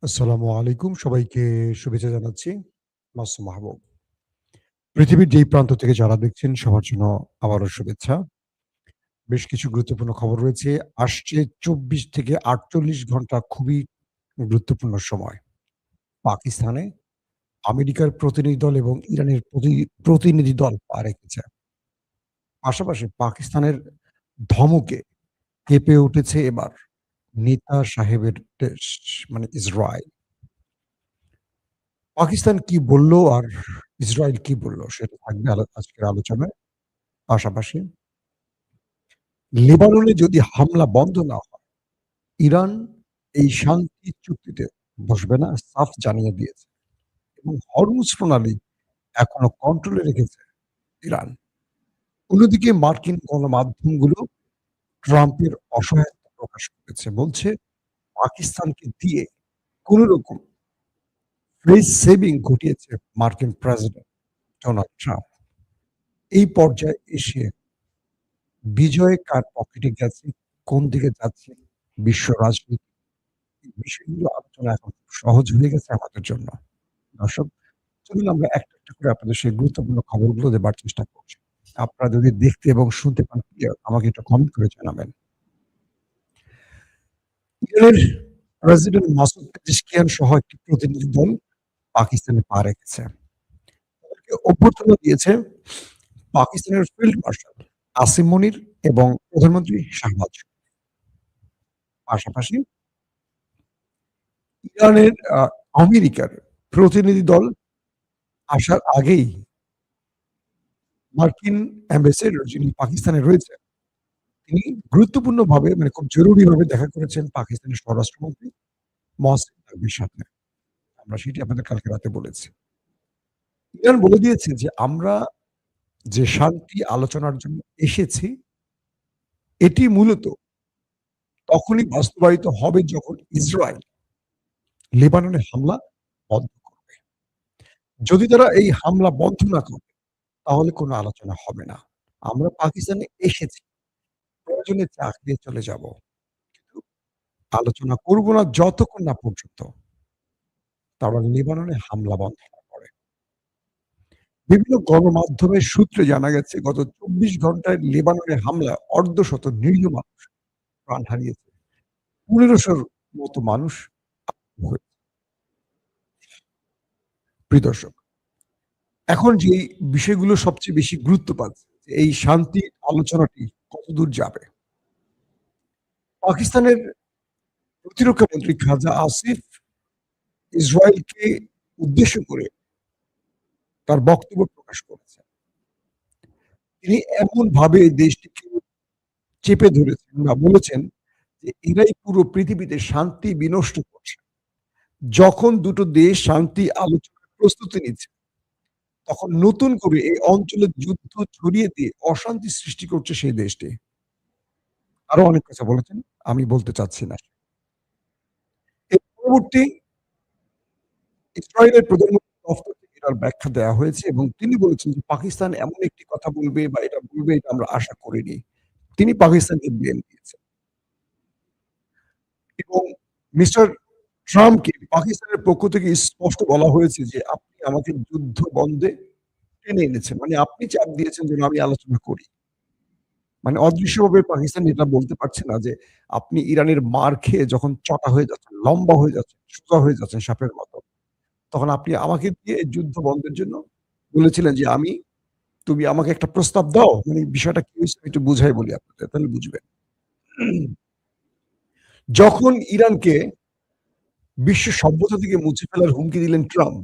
আসসালামু আলাইকুম। সবাইকে শুভেচ্ছা জানাচ্ছি। মাসুম মাহবুব। পৃথিবীর যেই প্রান্ত থেকে যারা দেখছেন সবার জন্য আবারও শুভেচ্ছা। বেশ কিছু গুরুত্বপূর্ণ খবর রয়েছে। আসছে ২৪ থেকে ৪৮ ঘন্টা খুবই গুরুত্বপূর্ণ সময়। পাকিস্তানে আমেরিকার প্রতিনিধি দল এবং ইরানের প্রতিনিধি দল পা রেখেছে। পাশাপাশি পাকিস্তানের ধমকে কেঁপে উঠেছে এবার নেতা সাহেবের দেশ মানে ইসরায়েল। পাকিস্তান কি বলল আর ইসরায়েল কি বলল সেটা থাকবে আজকের আলোচনায়। পাশাপাশি লেবাননে যদি হামলা বন্ধ না হয়, ইরান এই শান্তি চুক্তিতে বসবে না সাফ জানিয়ে দিয়েছে এবং হরমুজ প্রণালী এখনো কন্ট্রোলে রেখেছে ইরান। অন্যদিকে মার্কিন গণমাধ্যমগুলো ট্রাম্পের অসহায়তা প্রকাশ করেছে। বলছে পাকিস্তানকে দিয়ে কোন রকম ফেস সেভিং ঘটিয়েছে মার্কিন প্রেসিডেন্ট ডোনাল্ড ট্রাম্প। এই পর্যায়ে এসে বিজয় কার পকেটে গেছে, কোন দিকে যাচ্ছে বিশ্ব রাজনীতি, এই বিষয়গুলো আলোচনা এখন খুব সহজ হয়ে গেছে আমাদের জন্য। দর্শক, চলুন আমরা একটা করে আপনাদের সেই গুরুত্বপূর্ণ খবরগুলো দেবার চেষ্টা করছি। আপনারা যদি দেখতে এবং শুনতে পান ক্লিয়ার আমাকে একটু কমেন্ট করে জানাবেন। ইরানের প্রেসিডেন্ট মাসুদ পেজেশকিয়ান সহ একটি প্রতিনিধি দল পাকিস্তানে পা রেখেছে। তাদেরকে অভ্যর্থনা দিয়েছে পাকিস্তানের ফিল্ড মার্শাল আসিম মনির এবং প্রধানমন্ত্রী শাহবাজ। পাশাপাশি ইরানের আমেরিকার প্রতিনিধি দল আসার আগেই মার্কিন অ্যাম্বাসেডর যিনি পাকিস্তানে রয়েছেন, তিনি গুরুত্বপূর্ণভাবে মানে খুব জরুরিভাবে দেখা করেছেন পাকিস্তানের স্বরাষ্ট্রমন্ত্রী মহসিন নকভির সাথে। আমরা সেটি আপনাদের কালকে রাতে বলেছি। ইরান বলে দিয়েছে যে আমরা যে শান্তি আলোচনার জন্য এসেছি, এটি মূলত তখনই বাস্তবায়িত হবে যখন ইসরায়েল লেবাননে হামলা বন্ধ করবে। যদি তারা এই হামলা বন্ধ না করে তাহলে কোনো আলোচনা হবে না। আমরা পাকিস্তানে এসেছি। প্রয়োজনে চাক দিয়ে চলে যাব। কিন্তু আলোচনা করব না যতক্ষণ না পর্যন্ত তারা লেবাননে হামলা বন্ধ না করে। বিভিন্ন গণমাধ্যমের সূত্রে জানা গেছে গত ২৪ ঘন্টায় লেবাননের হামলায় অর্ধশত নিরীহ মানুষ প্রাণ হারিয়েছে। ১৫০০ র মতো মানুষ আহত হয়েছে। প্রিয় দর্শক, এখন যেই বিষয়গুলো সবচেয়ে বেশি গুরুত্ব পাচ্ছে যে এই শান্তি আলোচনাটি কতদূর যাবে। পাকিস্তানের প্রতিরক্ষা মন্ত্রী খাজা আসিফ ইসরায়েলকে উদ্দেশ্য করে তার বক্তব্য প্রকাশ করেছেন। তিনি এমনভাবে দেশটিকে চেপে ধরেছেন বা বলেছেন যে এরাই পুরো পৃথিবীতে শান্তি বিনষ্ট করছে। যখন দুটো দেশ শান্তি আলোচনার প্রস্তুতি নিচ্ছে, তখন নতুন করে এই অঞ্চলে যুদ্ধ ছড়িয়ে দিয়ে অশান্তি সৃষ্টি করছে সেই দেশটি। আরো অনেক কথা বলেছেন, আমি বলতে চাচ্ছি না। এর পরবর্তী ইসরায়েলের প্রধানমন্ত্রীর দফতর থেকে এটার ব্যাখ্যা দেয়া হয়েছে এবং তিনি বলেছেন যে পাকিস্তান এমন একটি কথা বলবে বা এটা বলবে এটা আমরা আশা করিনি। তিনি পাকিস্তানকে ব্লেম দিয়েছেন এবং মিস্টার ট্রাম্পকে পাকিস্তানের পক্ষ থেকে স্পষ্ট বলা হয়েছে যে, "আপনি আমাকে যুদ্ধ বন্ধে টেনে এনেছেন। মানে আপনি চাপ দিয়েছেন যেন আমি আলোচনা করি।" মানে অদৃশ্যভাবে পাকিস্তান এটা বলতে পারছে না যে, আপনি ইরানের মার খেয়ে যখন চটা হয়ে যাচ্ছেন, লম্বা হয়ে যাচ্ছেন, সোজা হয়ে যাচ্ছেন সাপের মতো, তখন আপনি আমাকে দিয়ে যুদ্ধ বন্ধের জন্য বলেছিলেন যে, তুমি আমাকে একটা প্রস্তাব দাও।" মানে বিষয়টা কি হয়েছে আমি একটু বুঝাই বলি আপনাদের, তাহলে বুঝবেন। যখন ইরানকে বিশ্ব সভ্যতা থেকে মুছে ফেলার হুমকি দিলেন ট্রাম্প,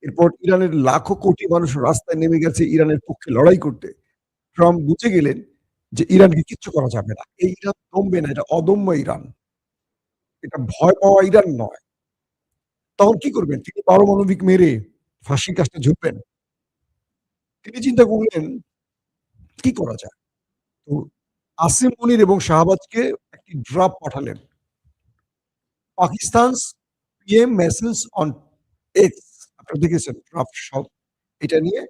এরপর ইরানের লাখো কোটি মানুষ রাস্তায় নেমে গেছে ইরানের পক্ষে লড়াই করতে। ট্রাম্প বুঝে গেলেন যে ইরানকে কিচ্ছু করা যাবে না। এই ইরান দমবে না, এটা অদম্য ইরান। এটা ভয় পাওয়া ইরান নয়। তখন কি করবেন? তিনি পারমাণবিক মেরে ফাঁসির কাস্টে ঝুলবেন? তিনি চিন্তা করলেন কি করা যায়? তো আসিম মনির এবং শাহবাজকে একটি ড্রাফট পাঠালেন। Pakistan's PM message on x আপনারা দেখেছেন ড্রাফট সব। এটা নিয়ে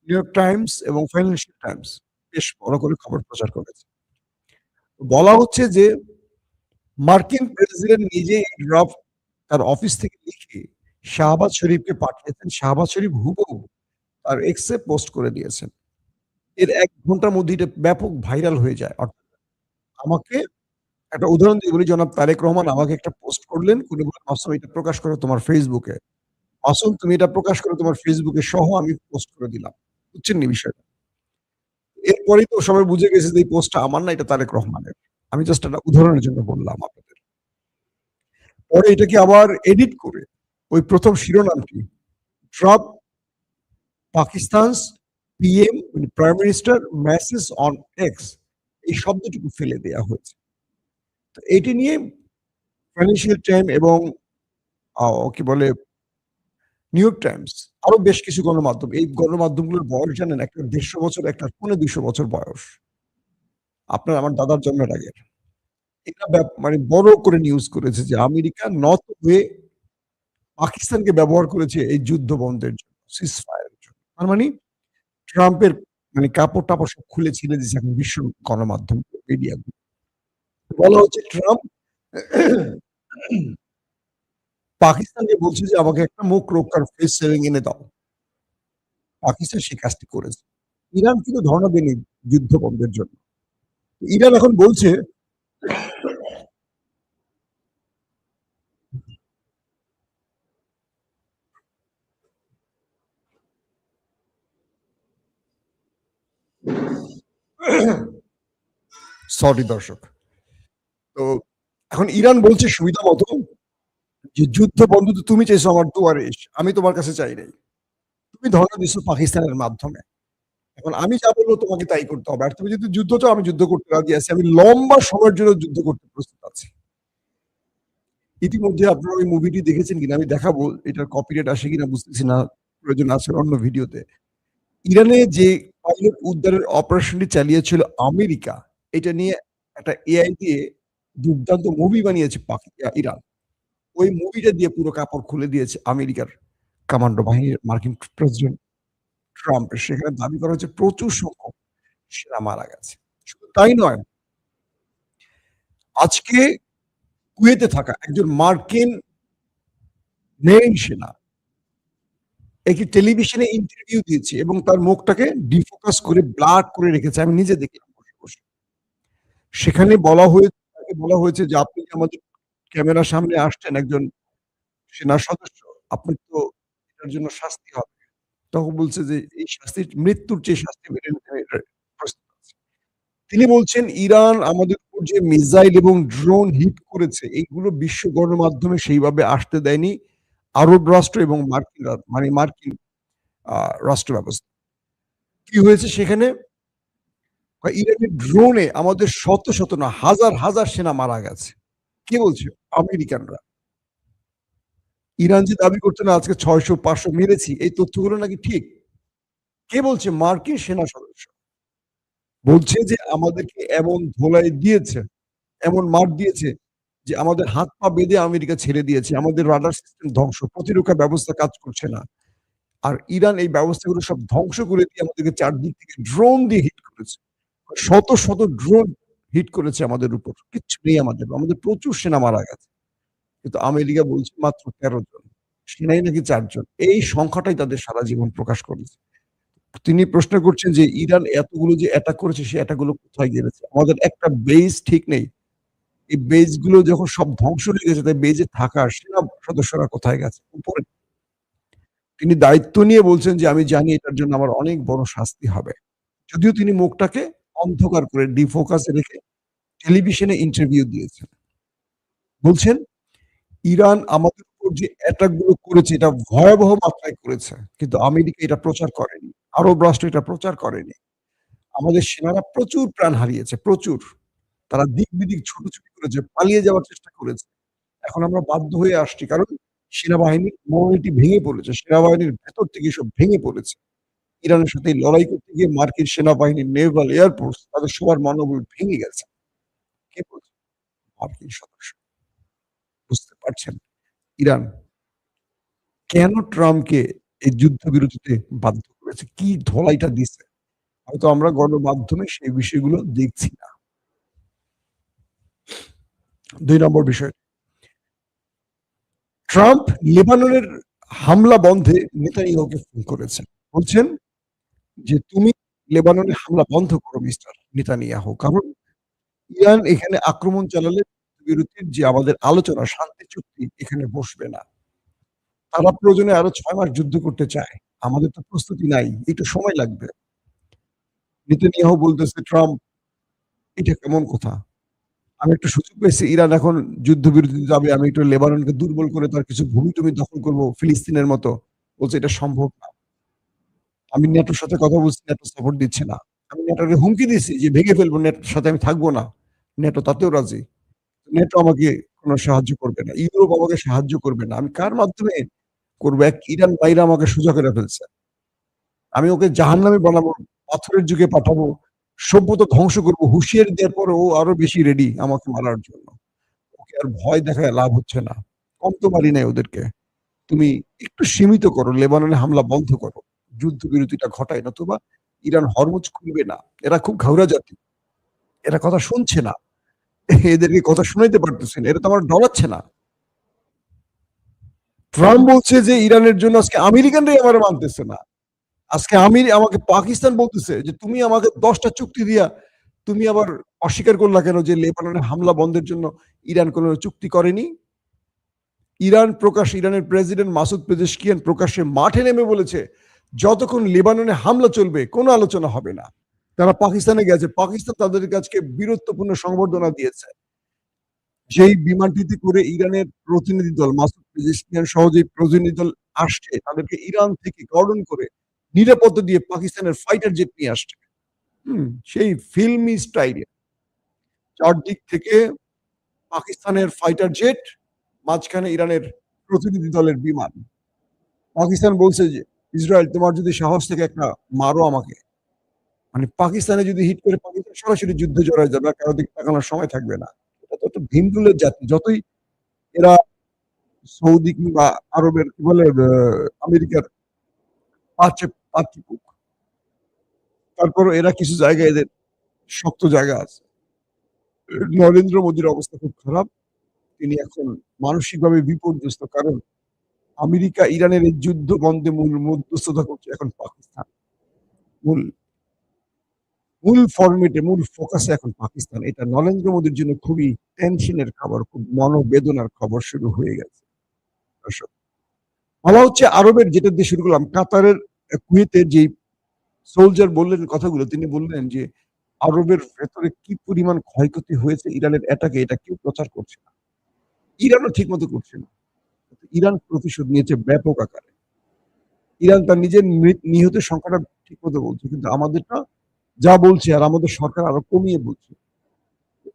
নিউ ইয়র্ক টাইমস এবং ফাইন্যান্সিয়াল টাইমস বেশ বড় করে খবর প্রচার করেছে। বলা হচ্ছে যে মার্কিন প্রেসিডেন্ট নিজে এই ড্রাফট তার অফিস থেকে লিখে শাহবাজ শরীফকে পাঠিয়েছেন। শাহবাজ শরীফ হুবহু তার X এ পোস্ট করে দিয়েছেন। এর ১ ঘন্টার মধ্যে এটা ব্যাপক ভাইরাল হয়ে যায়। আমাকে একটা উদাহরণ দিয়ে বলি, জনাব তারেক রহমান আমাকে একটা পোস্ট করলেন। উনি বললেন, "মাসুম এটা প্রকাশ করো তোমার Facebook এ।" মাসুম তুমি এটা প্রকাশ করো তোমার Facebook এ সহ আমি পোস্ট করে দিলাম। বুঝছেন নি বিষয়টা? এরপরেই তো সবাই বুঝে গেছে যে এই পোস্টটা আমার না, এটা তারেক রহমানের। আমি জাস্ট একটা উদাহরণের জন্য বললাম আপনাদের। পরে এটাকে আবার এডিট করে ওই ১ম শিরোনামটি ট্রাম্প পাকিস্তানস পিএম মানে prime minister message on x এই শব্দটুকু ফেলে দেয়া হয়েছে। তো এটি নিয়ে ফাইন্যান্সিয়াল টাইম এবং কি বলে নিউ ইয়র্ক টাইমস আরো বেশ কিছু গণমাধ্যম। এই গণমাধ্যমগুলোর বয়স জানেন? একটা ১৫০ বছর, একটা ২০০ বছর বয়স। আপনার আমার দাদার জন্মের আগের। এরা মানে বড় করে নিউজ করেছে যে আমেরিকা নত হয়ে পাকিস্তানকে ব্যবহার করেছে এই যুদ্ধ বন্ধের জন্য, সিজফায়ার এর জন্য। তার মানে ট্রাম্পের মানে কাপড়-টাপড় সব খুলে ছিঁড়ে দিয়েছে এখন বিশ্ব গণমাধ্যম মিডিয়া গুলো। বলা হচ্ছে ট্রাম্প পাকিস্তানকে বলছে যে আমাকে একটা মুখ রক্ষার ফেস সেভিং এনে দাও। পাকিস্তান সেই কাজটি করেছে। ইরান কিন্তু ধর্ণা দেয়নি যুদ্ধ বন্ধের জন্য। ইরান এখন বলছে সরি দর্শক। তো এখন ইরান বলছে সুবিধা মতো যে যুদ্ধ বন্ধ তো তুমি চাইছো আমার দুয়ারে এসে। আমি তোমার কাছে চাই নাই। তুমি ধর্ণা দিছো পাকিস্তানের মাধ্যমে। এখন আমি যা বলব তোমাকে তাই করতে হবে। আর তুমি যদি যুদ্ধ চাও আমি যুদ্ধ করতে রাজি আছি। আমি লম্বা সময়ের জন্য যুদ্ধ করতে প্রস্তুত আছি। ইতিমধ্যে আপনারা ওই মুভিটি দেখেছেন কিনা আমি দেখাবো। এটার কপিরাইট আসে কিনা বুঝতেছি না। প্রয়োজন আছে অন্য ভিডিওতে। ইরানে যে পাইলট উদ্ধারের অপারেশনটি চালিয়েছিল আমেরিকা, এটা নিয়ে একটা এআই দিয়ে দুর্দান্ত মুভি বানিয়েছে ইরান। ওই মুভিটা দিয়ে পুরো কাপড় খুলে দিয়েছে আমেরিকার কমান্ডো বাহিনীর মার্কিন প্রেসিডেন্ট ট্রাম্পের। সেখানে দাবি করা হচ্ছে প্রচুর সংখ্যক সেনা মারা গেছে। শুধু তাই নয়, আজকে কুয়েতে থাকা একজন মার্কিন মেরিন সেনা একটি টেলিভিশনে ইন্টারভিউ দিয়েছে এবং তার মুখটাকে ডিফোকাস করে ব্লার করে রেখেছে। আমি নিজে দেখলাম বসে, বসে। সেখানে তাকে বলা হয়েছে যে, "আপনি যে আমাদের ক্যামেরার সামনে আসছেন একজন সেনা সদস্য, আপনার তো এটার জন্য শাস্তি হবে।" তখন বলছে যে, "এই মৃত্যুর চেয়ে শাস্তি মেনে নিতে আমি প্রস্তুত আছি।" তিনি বলছেন, "ইরান আমাদের উপর যে মিসাইল এবং ড্রোন হিট করেছে, এইগুলো বিশ্ব গণমাধ্যমে সেইভাবে আসতে দেয়নি আরব রাষ্ট্র এবং মার্কিন আ রাষ্ট্র ব্যবস্থা।" কি হয়েছে সেখানে? ইরানের ড্রোনে আমাদের শত, শত না হাজার, হাজার সেনা মারা গেছে। কে বলছে? আমেরিকানরা। ইরান যে দাবি করছে না আজকে ৬০০-৫০০ মেরেছি, এই তথ্যগুলো নাকি ঠিক। কে বলছে? মার্কিন সেনা সদস্য। বলছে যে আমাদেরকে এমন ধোলাই দিয়েছে, এমন মার দিয়েছে যে আমাদের হাত পা বেঁধে আমেরিকা ছেড়ে দিয়েছে। আমাদের রাডার সিস্টেম ধ্বংস, প্রতিরক্ষা ব্যবস্থা কাজ করছে না। আর ইরান এই ব্যবস্থাগুলো সব ধ্বংস করে দিয়ে আমাদেরকে চারদিক থেকে ড্রোন দিয়ে হিট করেছে। শত, শত ড্রোন হিট করেছে আমাদের উপর। কিচ্ছু নেই আমাদের। আমাদের প্রচুর সেনা মারা গেছে। কিন্তু আমেরিকা বলছে মাত্র ১৩ জন। সেনাই নাকি ৪ জন। এই সংখ্যাটাই তাদের সারা জীবন প্রকাশ করেছে। তিনি প্রশ্ন করছেন যে ইরান এতগুলো যে অ্যাটাক করেছে, সেই অ্যাটাক গুলো কোথায় গেড়েছে? আমাদের একটা বেস ঠিক নেই। এই বেস গুলো যখন সব ধ্বংস হয়ে গেছে, তাই বেজে থাকা সেনা সদস্যরা কোথায় গেছে? উপরে তিনি দায়িত্ব নিয়ে বলছেন যে, "আমি জানি এটার জন্য আমার অনেক বড় শাস্তি হবে।" যদিও তিনি মুখটাকে অন্ধকার করে ডিফোকাস এ রেখে টেলিভিশনে ইন্টারভিউ দিয়েছেন। বলছেন, "ইরান আমাদের উপর যে অ্যাটাক গুলো করেছে এটা ভয়াবহ মাত্রায় করেছে। কিন্তু আমেরিকা এটা প্রচার করেনি। আরব রাষ্ট্র এটা প্রচার করেনি। আমাদের সেনারা প্রচুর প্রাণ হারিয়েছে, প্রচুর। তারা দিক-বিদিক ছুটোছুটি করেছে, পালিয়ে যাওয়ার চেষ্টা করেছে। এখন আমরা বাধ্য হয়ে আসছি। কারণ সেনাবাহিনীর মনোরিটি ভেঙে পড়েছে। সেনাবাহিনীর ভেতর থেকে এসব ভেঙে পড়েছে। ইরানের সাথে লড়াই করতে গিয়ে মার্কিন সেনাবাহিনীর নেভাল, এয়ারফোর্স তাদের সবার মনোবল ভেঙে গেছে। কে বলছে? মার্কিন সদস্য। বুঝতে পারছেন? ইরান কেন ট্রাম্পকে এই যুদ্ধবিরতিতে বাধ্য করেছে? কি ধোলাইটা দিছে? হয়তো আমরা গণমাধ্যমে সেই বিষয়গুলো দেখছি না। ২ নম্বর বিষয়, ট্রাম্প লেবাননের হামলা বন্ধে নেতানিয়াহুকে ফোন করেছেন। বলছেন যে, "তুমি লেবাননে হামলা বন্ধ করো মিস্টার নেতানিয়াহু। কারণ ইরান এখানে আক্রমণ চালালে বিরতির যে আমাদের আলোচনা, শান্তি চুক্তি এখানে বসবে না। তারা প্রয়োজনে আরো ৬ মাস যুদ্ধ করতে চায়। আমাদের তো প্রস্তুতি নাই। একটু সময় লাগবে।" নেতানিয়াহু বলতেছে, "ট্রাম্প এটা কেমন কথা? আমি একটা সুযোগ পেয়েছি ইরান এখন যুদ্ধবিরতিতে যাবে। আমি একটু লেবাননকে দুর্বল করে তার কিছু ভূমি-টুমি দখল করব ফিলিস্তিনের মতো।" বলছে, "এটা সম্ভব না। আমি ন্যাটোর সাথে কথা বলছি, ন্যাটো সাপোর্ট দিচ্ছে না। আমি ন্যাটোকে হুমকি দিছি যে ভেঙে ফেলবো, ন্যাটোর সাথে আমি থাকবো না। ন্যাটো তাতেও রাজি। ন্যাটো আমাকে কোন সাহায্য করবে না। ইউরোপ আমাকে সাহায্য করবে না। আমি কার মাধ্যমে করব? এক ইরান বাইরে আমাকে সোজা করে ফেলছে। আমি ওকে জাহান্নামে বানাবো, পাথরের যুগে পাঠাবো, সভ্যতা ধ্বংস করব। হুঁশিয়ারি দেওয়ার পরে ও আরো বেশি রেডি আমাকে মারার জন্য। ওকে আর ভয় দেখায় লাভ হচ্ছে না। কম তো মারি নাই ওদেরকে। তুমি একটু সীমিত করো, লেবাননে হামলা বন্ধ করো। যুদ্ধবিরতিটা ঘটায়, নতুবা ইরান হরমুজ খুলবে না। এরা খুব ঘাউরা জাতি। এরা কথা শুনছে না। এদেরকে কথা শুনাইতে পারতেছি না। এরা তো আমার ডরাচ্ছে না। ট্রাম্প বলছে যে ইরানের জন্য আজকে আমেরিকানরাই আমারে মানতেছে না। আজকে আমাকে পাকিস্তান বলতেছে যে, "তুমি আমাকে ১০ টা চুক্তি দিয়া তুমি আবার অস্বীকার করলা কেন যে লেবাননে হামলা বন্ধের জন্য ইরান কোন চুক্তি করেনি?" ইরানের প্রেসিডেন্ট মাসুদ পেজেশকিয়ান প্রকাশ্যে মাঠে নেমে বলেছে, "যতক্ষণ লেবাননে হামলা চলবে কোন আলোচনা হবে না।" তারা পাকিস্তানে গেছে। পাকিস্তান তাদের কাছকে বীরত্বপূর্ণ সংবর্ধনা দিয়েছে। যেই বিমানটিতে করে ইরানের প্রতিনিধি দল মাসুদ পেজেশকিয়ান সহ যে প্রতিনিধি দল আসছে, তাদেরকে ইরান থেকে কর্ডন করে নিরাপত্তা দিয়ে পাকিস্তানের ফাইটার জেট নিয়ে আসছে। সেই ফিল্মি স্টাইলে ৪ দিক থেকে পাকিস্তানের ফাইটার জেট, মাঝখানে ইরানের প্রতিনিধি দলের বিমান। পাকিস্তান বলছে যে, "ইসরায়েল তোমার যদি সাহস থাকে একটা মারো আমাকে।" মানে পাকিস্তানে যদি হিট করে পাকিস্তান সরাসরি যুদ্ধে জড়ায় যাবে। আর কারো দিকে তাকানোর সময় থাকবে না। এটা তো একটা ভীমরুলের জাতি। যতই এরা সৌদি কিংবা আরবের কি বলে আমেরিকার পাত্রী হোক, তারপরও এরা কিছু জায়গায় এদের শক্ত জায়গা আছে। নরেন্দ্র মোদির অবস্থা খুব খারাপ। তিনি এখন মানসিকভাবে বিপর্যস্ত। কারণ আমেরিকা ইরানের এই যুদ্ধ বন্ধে মূল মধ্যস্থতা করছে এখন পাকিস্তান। মূল মূল ফরমেটে মূল ফোকাসে এখন পাকিস্তান। এটা নরেন্দ্র মোদির জন্য খুবই টেনশনের খবর, খুব মনোবেদনার খবর শুরু হয়ে গেছে। দর্শক, বলা হচ্ছে আরবের যেটা দিয়ে শুরু করলাম, কাতারের কুয়েতের যেই সোলজার বললেন কথাগুলো, তিনি বললেন যে আরবের ভেতরে কি পরিমাণ ক্ষয়ক্ষতি হয়েছে ইরানের অ্যাটাকে এটা কেউ প্রচার করছে না। ইরানও ঠিকমতো করছে না। ইরান প্রতিশোধ নিয়েছে ব্যাপক আকারে। ইরান তার নিজের নিহতের সংখ্যাটা ঠিকমতো বলছে। কিন্তু আমাদেরটা যা বলছে আর আমাদের সরকার আরো কমিয়ে বলছে।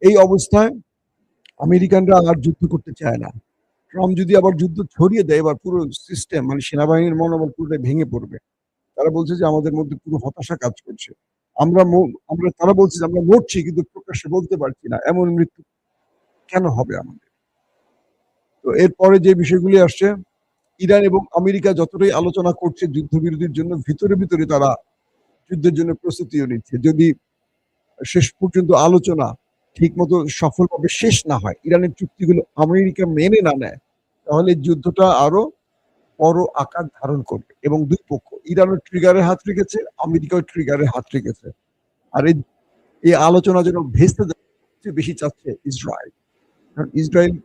এই অবস্থায় আমেরিকানরা আর যুদ্ধ করতে চায় না। ট্রাম্প যদি আবার যুদ্ধ ছড়িয়ে দেয়, এবার পুরো সিস্টেম মানে সেনাবাহিনীর মনোবল পুরোটাই ভেঙে পড়বে। তারা বলছে যে আমাদের মধ্যে পুরো হতাশা কাজ করছে। আমরা ম আমরা তারা বলছে যে আমরা মরছি কিন্তু প্রকাশ্যে বলতে পারছি না। এমন মৃত্যু কেন হবে আমাদের? তো এরপরে যে বিষয়গুলি আসছে, ইরান এবং আমেরিকা যতটাই আলোচনা করছে যুদ্ধবিরতির জন্য, ভিতরে তারা যুদ্ধের জন্য প্রস্তুতিও নিচ্ছে। যদি শেষ পর্যন্ত আলোচনা ঠিকমতো সফলভাবে শেষ না হয়, ইরানের চুক্তিগুলো আমেরিকা মেনে না নেয়, তাহলে যুদ্ধটা আরো বড় আকার ধারণ করবে এবং ২ পক্ষ ইরানও ট্রিগারে হাত রেখেছে, আমেরিকাও ট্রিগারে হাত রেখেছে। আর এই আলোচনা যেন ভেস্তে যায় সবচেয়ে বেশি চাচ্ছে ইসরায়েল। কারণ ইসরায়েল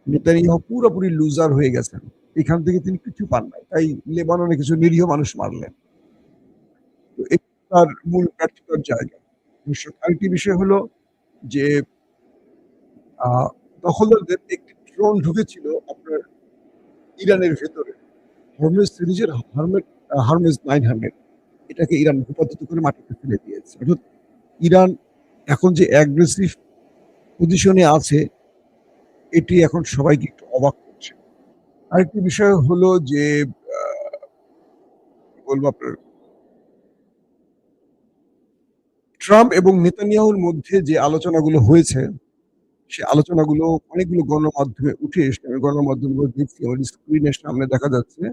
নেতানিয়াহু পুরোপুরি লুজার হয়ে গেছেন। এখান থেকে তিনি কিছু পান নাই। তাই লেবাননে কিছু নিরীহ মানুষ মারলেন। তো এটা তার মূল ব্যর্থতার জায়গা। আরেকটি বিষয় হলো যে আ দখলদারদের একটি ড্রোন ঢুকেছিল আপনার ইরানের ভেতরে। হরমুজ সিরিজের হারমেস 900 এটাকে ইরান ভূপাতিত করে মাটিতে ফেলে দিয়েছে। অর্থাৎ ইরান এখন যে অ্যাগ্রেসিভ পজিশনে আছে, এটি এখন সবাইকে একটু অবাক করছে। আরেকটি বিষয় হলো যে আ কি বলবো আপনার ট্রাম্প এবং নেতানিয়াহুর মধ্যে যে আলোচনাগুলো হয়েছে, সে আলোচনাগুলো অনেকগুলো গণমাধ্যমে উঠে এসছে। আমি গণমাধ্যমগুলো দেখছি আমার স্ক্রিনের সামনে দেখা যাচ্ছে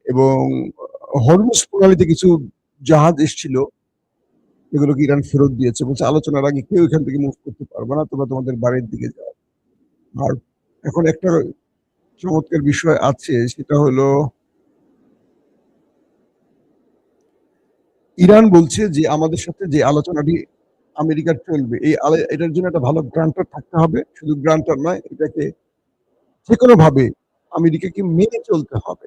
এবং হরমুজ প্রণালীতে কিছু জাহাজ এসছিল, এগুলোকে ইরান ফেরত দিয়েছে। বলছে আলোচনার আগে কেউ এখান থেকে মুভ করতে পারবে না। তোমরা তোমাদের বাড়ির দিকে যাও। আর এখন একটা চমৎকার বিষয় আছে সেটা হলো ইরান বলছে যে আমাদের সাথে যে আলোচনাটি আমেরিকার চলবে এটার জন্য একটা ভালো গ্রান্টার থাকতে হবে। শুধু গ্রান্টার নয়, এটাকে যেকোনোভাবে আমেরিকাকে মেনে চলতে হবে।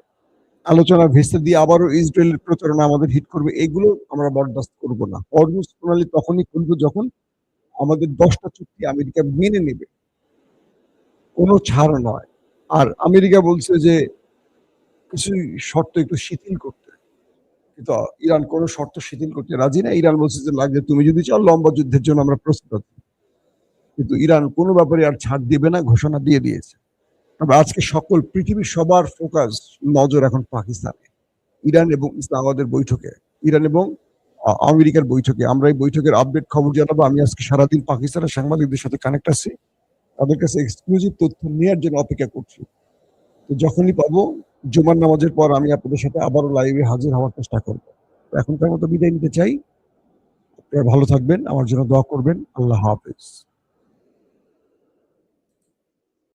আলোচনার ভেস্তে দিয়ে আবারও ইসরায়েলের প্রচারণা আমাদের হিট করবে। এগুলো আমরা বরদাস্ত করব না। হরমুজ প্রণালী তখনই খুলব যখন আমাদের ১০ টা চুক্তি আমেরিকা মেনে নেবে। কোনো ছাড় নয়। আর আমেরিকা বলছে যে কিছু শর্ত একটু শিথিল করতে। কিন্তু ইরান কোনো শর্ত শিথিল করতে রাজি না। ইরান বলছে যে লাগলে তুমি যদি চাও লম্বা যুদ্ধের জন্য আমরা প্রস্তুত আছি। কিন্তু ইরান কোনো ব্যাপারে আর ছাড় দিবে না, ঘোষণা দিয়ে দিয়েছে। তবে আজকে পৃথিবীর সবার ফোকাস, নজর এখন পাকিস্তানে। ইরান এবং ইসলামাবাদের বৈঠকে। ইরান এবং আমেরিকার বৈঠকে। আমরা এই বৈঠকের আপডেট খবর জানাবো। আমি আজকে সারাদিন পাকিস্তানের সাংবাদিকদের সাথে কানেক্ট আছি। তাদের কাছে এক্সক্লুসিভ তথ্য নেয়ার জন্য অপেক্ষা করছি। তো যখনই পাবো জুমার নামাজের পর আমি আপনাদের সাথে আবারও লাইভে হাজির হওয়ার চেষ্টা করব। এখনকার মতো বিদায় নিতে চাই। আপনারা ভালো থাকবেন। আমার জন্য দোয়া করবেন। আল্লাহ হাফেজ।